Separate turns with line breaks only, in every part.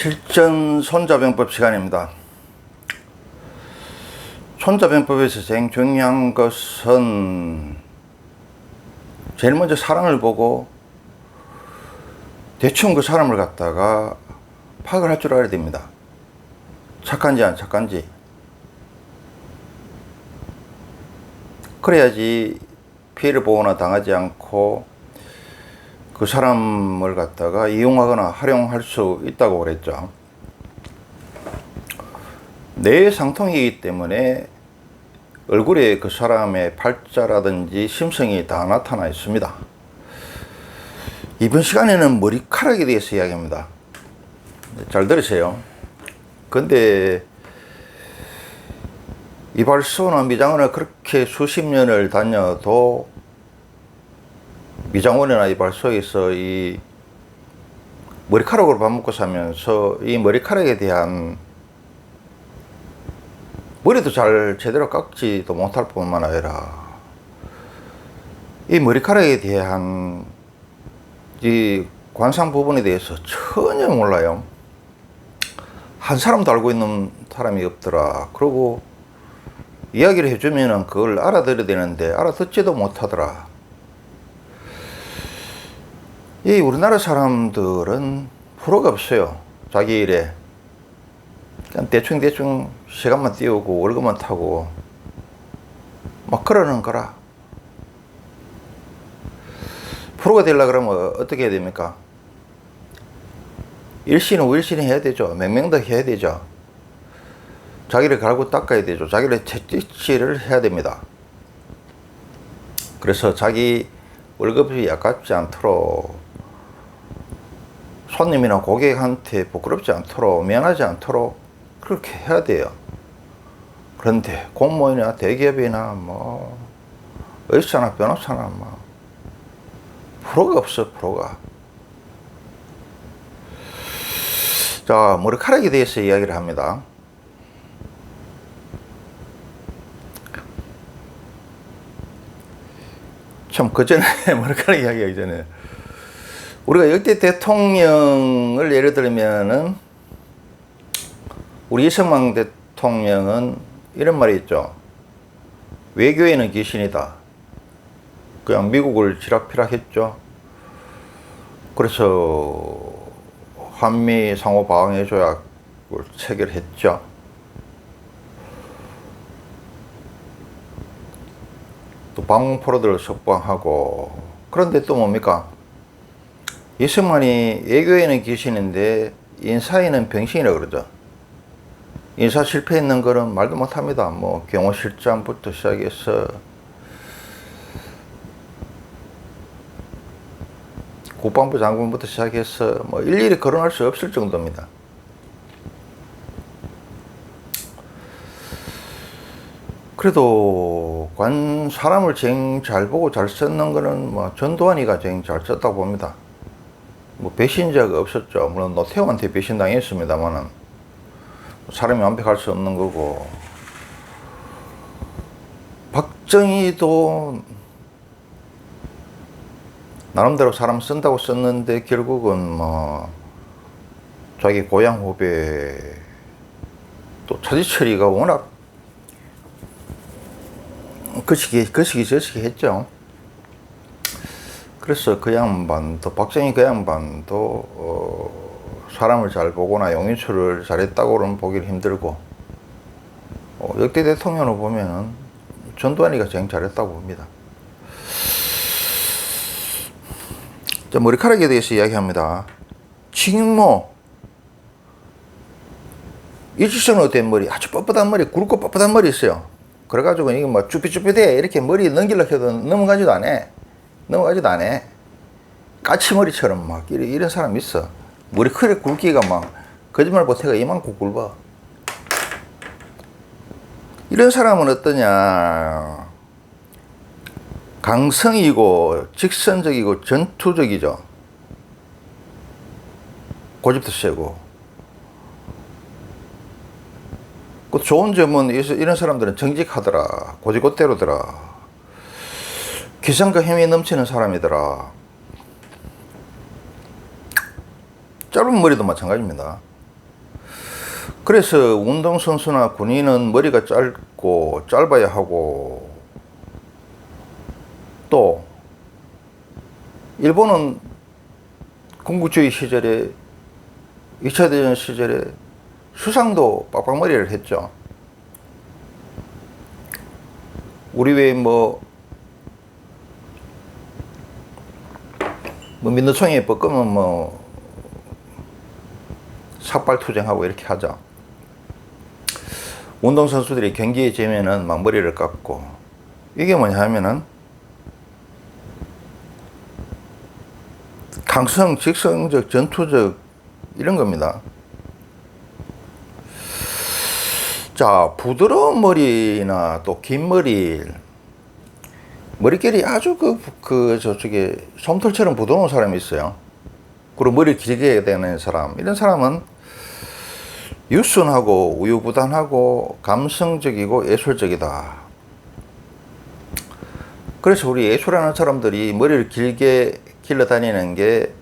실전 손자병법 시간입니다. 손자병법에서 제일 중요한 것은 제일 먼저 사람을 보고 대충 그 사람을 갖다가 파악을 할 줄 알아야 됩니다. 착한지 안 착한지. 그래야지 피해를 보거나 당하지 않고 그 사람을 갖다가 이용하거나 활용할 수 있다고 그랬죠. 뇌상통이기 때문에 얼굴에 그 사람의 팔자라든지 심성이 다 나타나 있습니다. 이번 시간에는 머리카락에 대해서 이야기합니다. 잘 들으세요. 근데 이발소나 미장원을 그렇게 수십 년을 다녀도 미장원이나 이발소에서 이 머리카락으로 밥 먹고 사면서 이 머리카락에 대한 머리도 잘 제대로 깎지도 못할 뿐만 아니라 이 머리카락에 대한 이 관상 부분에 대해서 전혀 몰라요. 한 사람도 알고 있는 사람이 없더라. 그리고 이야기를 해주면은 그걸 알아들어야 되는데 알아듣지도 못하더라. 이 우리나라 사람들은 프로가 없어요. 자기 일에 그냥 대충 시간만 띄우고 월급만 타고 막 그러는 거라. 프로가 되려고 그러면 어떻게 해야 됩니까? 일신은 일신이 해야 되죠. 맹맹도 해야 되죠. 자기를 갈고 닦아야 되죠. 자기를 채찍질을 해야 됩니다. 그래서 자기 월급이 아깝지 않도록 손님이나 고객한테 부끄럽지 않도록 미안하지 않도록 그렇게 해야 돼요. 그런데 공무원이나 대기업이나 뭐 의사나 변호사나 뭐 프로가 없어. 프로가. 자, 머리카락에 대해서 이야기를 합니다. 참 그 전에 머리카락 이야기하기 전에 우리가 역대 대통령을 예를 들면은 우리 이승만 대통령은 이런 말이 있죠. 외교에는 귀신이다. 그냥 미국을 쥐락펴락했죠. 그래서 한미 상호 방해 조약을 체결했죠. 또 방공포로들을 석방하고. 그런데 또 뭡니까? 이승만이 외교에는 귀신인데 인사에는 병신이라고 그러죠. 인사 실패했는 거는 말도 못합니다. 뭐 경호실장부터 시작해서 국방부 장군부터 시작해서 뭐 일일이 거론할 수 없을 정도입니다. 그래도 사람을 제일 잘 보고 잘 썼는 거는 뭐 전두환이가 제일 잘 썼다고 봅니다. 뭐 배신자가 없었죠. 물론 노태우한테 배신당했습니다만은 사람이 완벽할 수 없는 거고. 박정희도 나름대로 사람 쓴다고 썼는데 결국은 뭐 자기 고향 후배 또 차지철이가 워낙 거시기 했죠. 그래서 그 양반도 박정희 그 양반도 사람을 잘 보거나 용인수를 잘했다고는 보기는 힘들고 역대 대통령을 보면은 전두환이가 제일 잘했다고 봅니다. 자, 머리카락에 대해서 이야기합니다. 칭모 일직선으로 된 머리, 아주 뻣뻣한 머리, 굵고 뻣뻣한 머리 있어요. 그래가지고 이게 뭐 쭈삣쭈삣해 이렇게 머리 넘기려고 해도 넘어가지도 안 해. 까치머리처럼 막 이런 사람 있어. 머리카락 굵기가 막 거짓말 못해가 이만큼 굵어. 이런 사람은 어떠냐? 강성이고 직선적이고 전투적이죠. 고집도 세고. 그 좋은 점은 이런 사람들은 정직하더라. 고지고대로더라. 기상과 힘이 넘치는 사람이더라. 짧은 머리도 마찬가지입니다. 그래서 운동선수나 군인은 머리가 짧고 짧아야 하고, 또 일본은 군국주의 시절에 2차 대전 시절에 수상도 빡빡머리를 했죠. 우리 왜 민노총에 뻗으면 삭발투쟁하고 이렇게 하죠. 운동선수들이 경기에 재면은 막 머리를 깎고, 이게 뭐냐 하면은 강성, 직성적, 전투적 이런 겁니다. 자, 부드러운 머리나 또 긴 머릿결이 아주 저쪽에 솜털처럼 부드러운 사람이 있어요. 그리고 머리 길게 되는 사람, 이런 사람은 유순하고 우유부단하고 감성적이고 예술적이다. 그래서 우리 예술하는 사람들이 머리를 길게 길러 다니는 게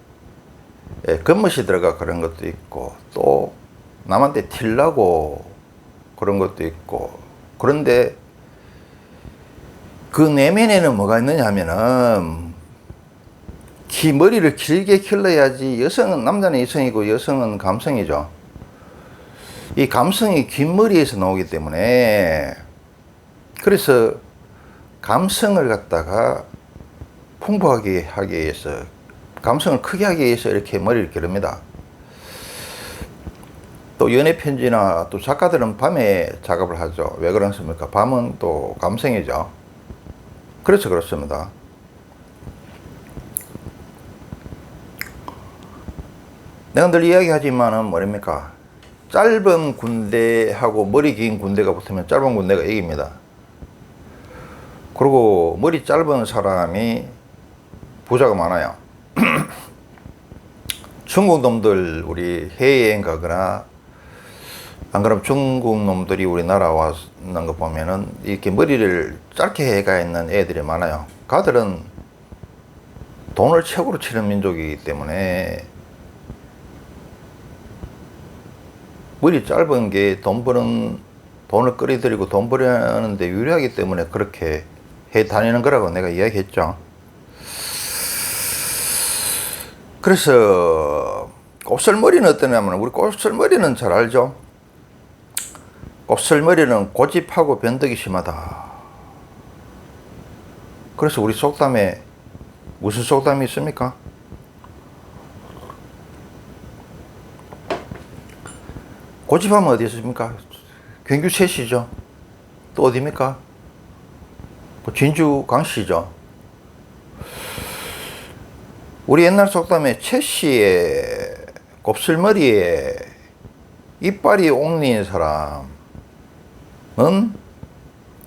겉멋이 들어가 그런 것도 있고, 또 남한테 틸라고 그런 것도 있고. 그런데 그 내면에는 뭐가 있느냐 하면은, 머리를 길게 길러야지. 여성은, 남자는 이성이고 여성은 감성이죠. 이 감성이 긴 머리에서 나오기 때문에, 그래서 감성을 갖다가 풍부하게 하기 위해서, 감성을 크게 하기 위해서 이렇게 머리를 기릅니다. 또 연애 편지나 또 작가들은 밤에 작업을 하죠. 왜 그렇습니까? 밤은 또 감성이죠. 그래서 그렇습니다. 내가 늘 이야기하지만은 뭐랍니까? 짧은 군대하고 머리 긴 군대가 붙으면 짧은 군대가 이깁니다. 그리고 머리 짧은 사람이 부자가 많아요. 중국 놈들 우리 해외여행 가거나, 안 그러면 중국 놈들이 우리나라 왔는 거 보면은 이렇게 머리를 짧게 해가 있는 애들이 많아요. 가들은 돈을 최고로 치는 민족이기 때문에 머리 짧은 게 돈을 끌어들이고 돈 벌이는데 유리하기 때문에 그렇게 해 다니는 거라고 내가 이야기했죠. 그래서 곱슬머리는 어떠냐면, 우리 곱슬머리는 잘 알죠? 곱슬머리는 고집하고 변덕이 심하다. 그래서 우리 속담에 무슨 속담이 있습니까? 고집하면 어디 있습니까? 경주 최씨죠. 또 어디입니까? 진주 강씨죠. 우리 옛날 속담에 최씨의 곱슬머리에 이빨이 옥리인 사람은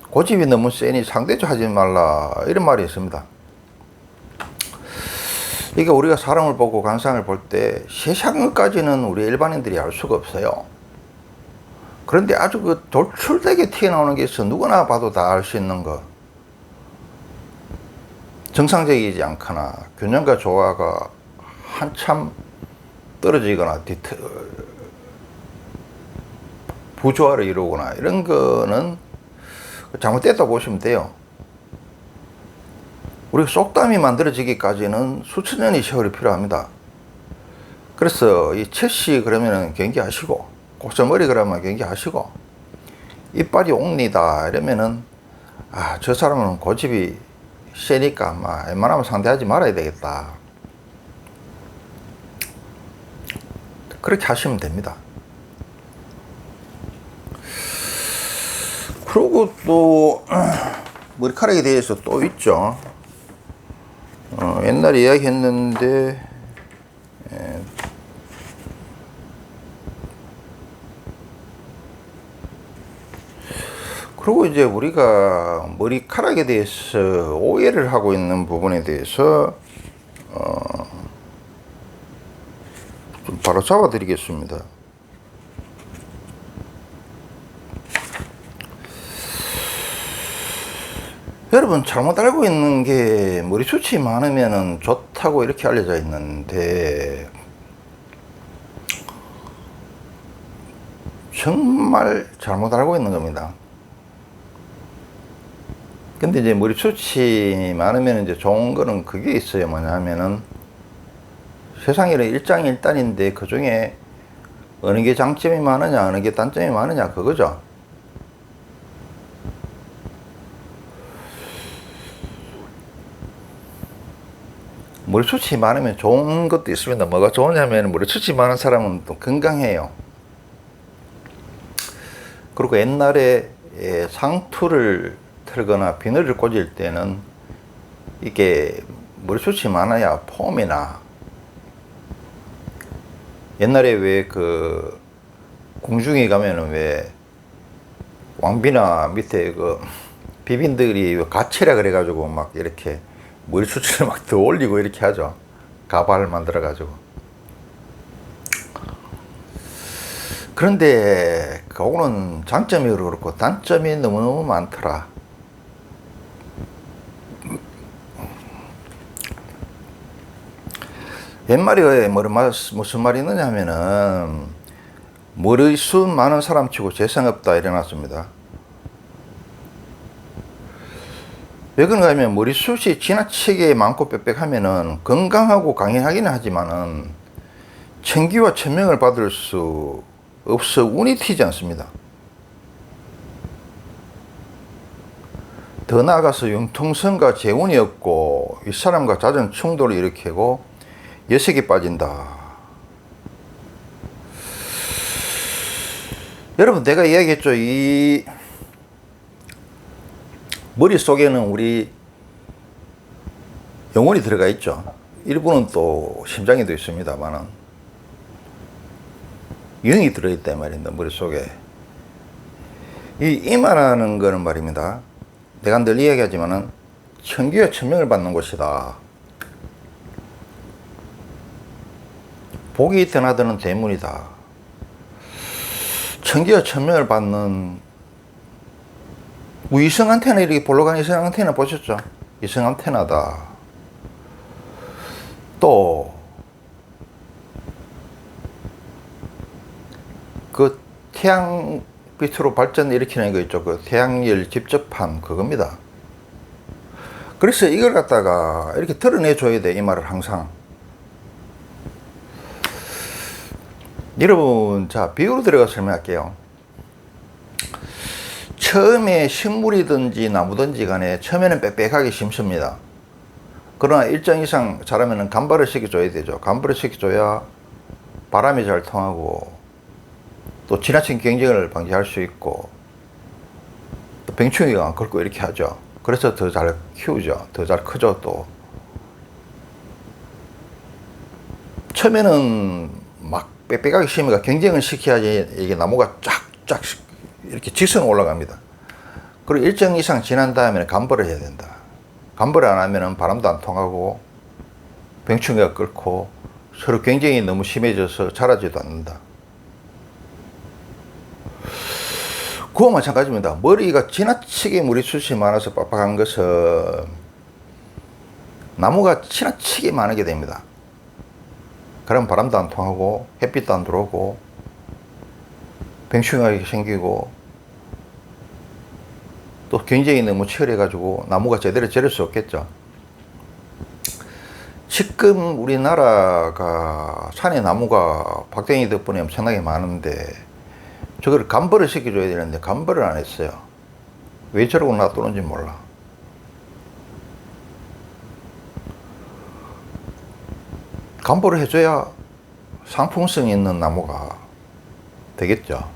고집이 너무 세니 상대적 하지 말라, 이런 말이 있습니다. 그러니까 우리가 사람을 보고 관상을 볼 때 세상까지는 우리 일반인들이 알 수가 없어요. 그런데 아주 그 돌출되게 튀어나오는 게 있어. 누구나 봐도 다 알 수 있는 거. 정상적이지 않거나 균형과 조화가 한참 떨어지거나 부조화를 이루거나 이런 거는 잘못됐다고 보시면 돼요. 우리 속담이 만들어지기까지는 수천 년의 세월이 필요합니다. 그래서 이 채씨 그러면은 경계하시고, 곱슬머리 그러면 경계하시고, 이빨이 옥니다 이러면은, 아, 저 사람은 고집이 세니까 아마 웬만하면 상대하지 말아야 되겠다. 그렇게 하시면 됩니다. 그리고 또 머리카락에 대해서 또 있죠. 옛날에 이야기했는데, 그리고 이제 우리가 머리카락에 대해서 오해를 하고 있는 부분에 대해서 좀 바로 잡아 드리겠습니다. 여러분 잘못 알고 있는 게, 머리숱이 많으면 좋다고 이렇게 알려져 있는데, 정말 잘못 알고 있는 겁니다. 근데 이제 머리숱이 많으면 이제 좋은 거는 그게 있어요. 뭐냐면은 세상에는 일장일단인데 그 중에 어느 게 장점이 많으냐, 어느 게 단점이 많으냐, 그거죠. 머리숱이 많으면 좋은 것도 있습니다. 뭐가 좋으냐면 머리숱이 많은 사람은 또 건강해요. 그리고 옛날에 상투를 털거나 비늘을 꽂을 때는 이게 머리숱이 많아야 폼이나 옛날에 왜 그 궁중에 가면은 왜 왕비나 밑에 그 비빈들이 가치라 그래가지고 막 이렇게 머리숱을 막 더 올리고 이렇게 하죠. 가발을 만들어 가지고. 그런데 그거는 장점이 그렇고 단점이 너무너무 많더라. 옛말에 무슨 말이 있느냐 하면은 머리숱 많은 사람 치고 재성 없다 이래놨습니다. 왜 그런가 하면 머리숱이 지나치게 많고 빽빽하면은 건강하고 강인하기는 하지만은 천기와 천명을 받을 수 없어 운이 튀지 않습니다. 더 나아가서 융통성과 재운이 없고 윗사람과 잦은 충돌을 일으키고 여색이 빠진다. 여러분 내가 이야기했죠. 이 머릿속에는 우리 영혼이 들어가 있죠. 일부는 또 심장에도 있습니다만은 영이 들어있단 말입니다. 머릿속에. 이 이마라는 거는 말입니다. 내가 늘 이야기하지만은 천기와 천명을 받는 곳이다. 복이 드나드는 대문이다. 천기와 천명을 받는 위성 안테나 이렇게 볼로 가는 위성 안테나 보셨죠? 위성 안테나다. 또 그 태양빛으로 발전 일으키는 거 있죠. 그 태양열 집접함 그겁니다. 그래서 이걸 갖다가 이렇게 드러내 줘야 돼. 이 말을 항상. 여러분, 자, 비유로 들어가 설명할게요. 처음에 식물이든지 나무든지 간에 처음에는 빽빽하게 심습니다. 그러나 일정 이상 자라면 간발을 시켜줘야 되죠. 간발을 시켜줘야 바람이 잘 통하고 또 지나친 경쟁을 방지할 수 있고 또 병충해가 안 긁고 이렇게 하죠. 그래서 더 잘 키우죠. 더 잘 크죠. 또 처음에는 막 빽빽하게 심으니까 경쟁을 시켜야지 이게 나무가 쫙쫙 이렇게 직선 올라갑니다. 그리고 일정 이상 지난 다음에는 간벌을 해야 된다. 간벌을 안 하면 바람도 안 통하고 병충해가 끓고 서로 경쟁이 너무 심해져서 자라지도 않는다. 그와 마찬가지입니다. 머리가 지나치게 머리숱이 많아서 빡빡한 것은 나무가 지나치게 많게 됩니다. 그럼 바람도 안 통하고 햇빛도 안 들어오고 병충해가 생기고 또 경쟁이 너무 치열해 가지고 나무가 제대로 자랄 수 없겠죠. 지금 우리나라가 산에 나무가 박대기 덕분에 엄청나게 많은데 저걸 간벌을 시켜줘야 되는데 간벌을 안 했어요. 왜 저러고 놔두는지 몰라. 간벌을 해줘야 상품성 있는 나무가 되겠죠.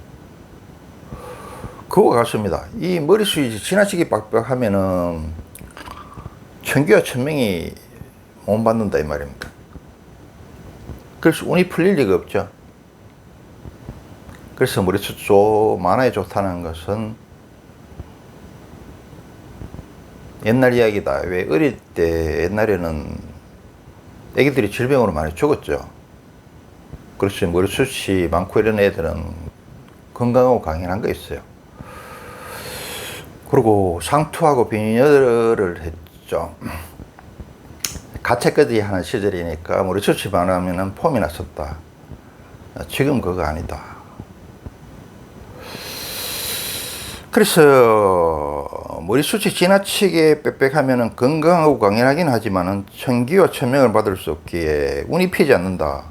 그거 같습니다. 이 머리숱이 지나치게 빡빡하면은 천기와 천명이 못 받는다 이 말입니다. 그래서 운이 풀릴 리가 없죠. 그래서 머리숱 많아야 좋다는 것은 옛날 이야기다. 왜 어릴 때 옛날에는 애기들이 질병으로 많이 죽었죠. 그래서 머리숱이 많고 이런 애들은 건강하고 강인한 거 있어요. 그리고 상투하고 비녀를 했죠. 가채까지 하는 시절이니까 머리숱이 많으면 폼이 났었다. 지금 그거 아니다. 그래서 머리숱이 지나치게 빽빽하면 건강하고 강인하긴 하지만 천기와 천명을 받을 수 없기에 운이 피지 않는다.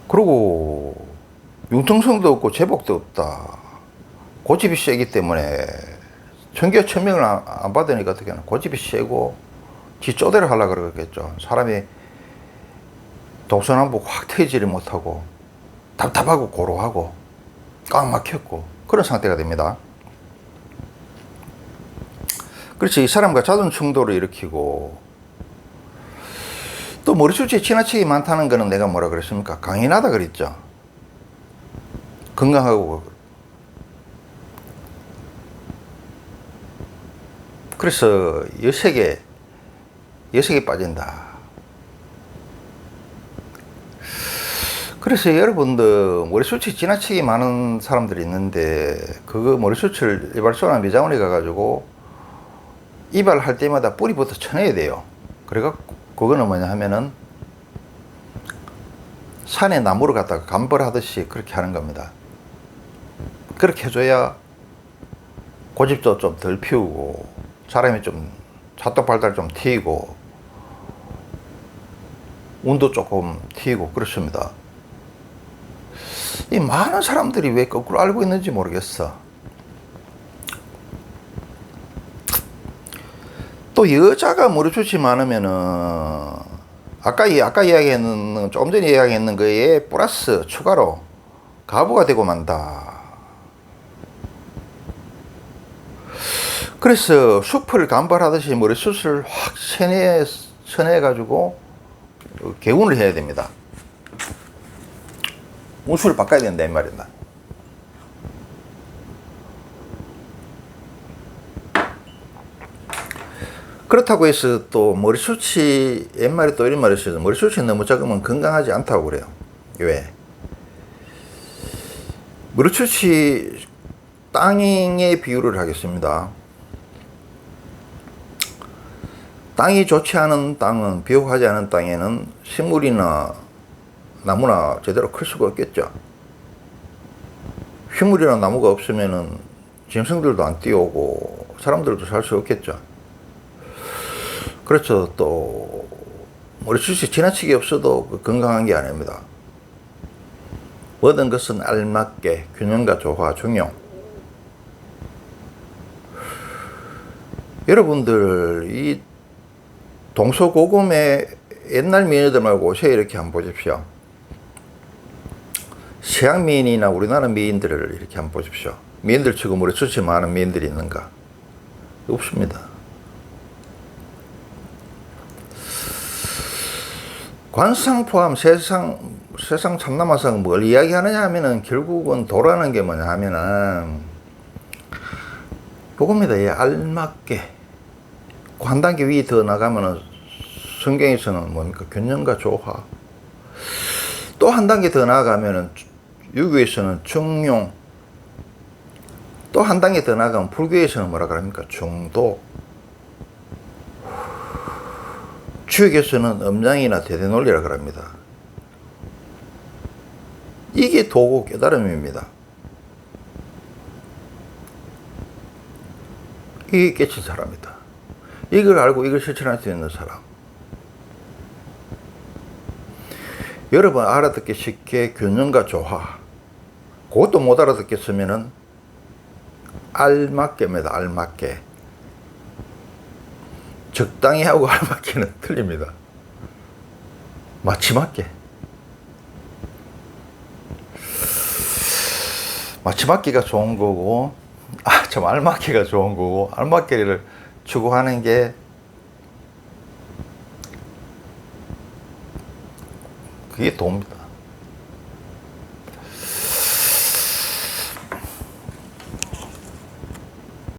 그리고 융통성도 없고 제복도 없다. 고집이 세기 때문에 천기와 천명을 안 받으니까 어떻게 하나, 고집이 세고 지 쪼대로 하려고 그러겠죠. 사람이 동서남북 확 트이지를 못하고 답답하고 고루하고 꽉 막혔고 그런 상태가 됩니다. 그렇지. 이 사람과 자존 충돌을 일으키고, 또 머리숱이 지나치게 많다는 거는 내가 뭐라 그랬습니까? 강인하다 그랬죠. 건강하고. 그래서 여색에 빠진다. 그래서 여러분들 머리숱이 지나치게 많은 사람들이 있는데, 그거 머리숱을 이발소나 미장원에 가가지고 이발할 때마다 뿌리부터 쳐내야 돼요. 그래갖고 그거는 뭐냐 하면은 산에 나무를 갖다가 감벌하듯이 그렇게 하는 겁니다. 그렇게 해줘야 고집도 좀 덜 피우고 사람이 좀 차떡발달 좀 튀고 운도 조금 튀고 그렇습니다. 이 많은 사람들이 왜 거꾸로 알고 있는지 모르겠어. 또 여자가 머리숱이 많으면은 아까 이야기했는, 조금 전에 이야기했는 거에 플러스 추가로 가부가 되고 만다. 그래서 숲을 감발하듯이 머리숱을 확 쳐내가지고 개운을 해야 됩니다. 운수를 바꿔야 된다 이 말이다. 그렇다고 해서 또 머리숱이, 옛말에 또 이런 말이 있어요. 머리숱이 너무 작으면 건강하지 않다고 그래요. 왜? 머리숱이 땅의 비유를 하겠습니다. 땅이 좋지 않은 땅은, 비옥하지 않은 땅에는 식물이나 나무나 제대로 클 수가 없겠죠. 식물이나 나무가 없으면은 짐승들도 안 뛰어오고 사람들도 살 수 없겠죠. 그렇죠. 또 머리숱이 지나치게 없어도 건강한 게 아닙니다. 모든 것은 알맞게 균형과 조화, 중용. 여러분들 이 동서고금의 옛날 미인들 말고 요새 이렇게 한번 보십시오. 서양 미인이나 우리나라 미인들을 이렇게 한번 보십시오. 미인들 치고 머리숱이 많은 미인들이 있는가? 없습니다. 관상 포함 세상 참남아서 뭘 이야기하느냐 하면은 결국은 도라는 게 뭐냐 하면은 그겁니다. 예, 알맞게. 한 단계 위 더 나가면은 성경에서는 뭡니까? 균형과 조화. 또 한 단계 더 나아가면은 유교에서는 중용. 또 한 단계 더 나아가면 불교에서는 뭐라 그럽니까? 중도. 주역에서는 음양이나 대대논리라 그럽니다. 이게 도고 깨달음입니다. 이게 깨친 사람이다. 이걸 알고 이걸 실천할 수 있는 사람. 여러분 알아듣기 쉽게 균형과 조화. 그것도 못 알아듣겠으면은 알맞게입니다. 알맞게. 적당히 하고 알맞게는 틀립니다. 마치맞게. 마치맞기가 좋은 거고, 참 알맞게가 좋은 거고, 알맞게를 추구하는 게 그게 도입니다.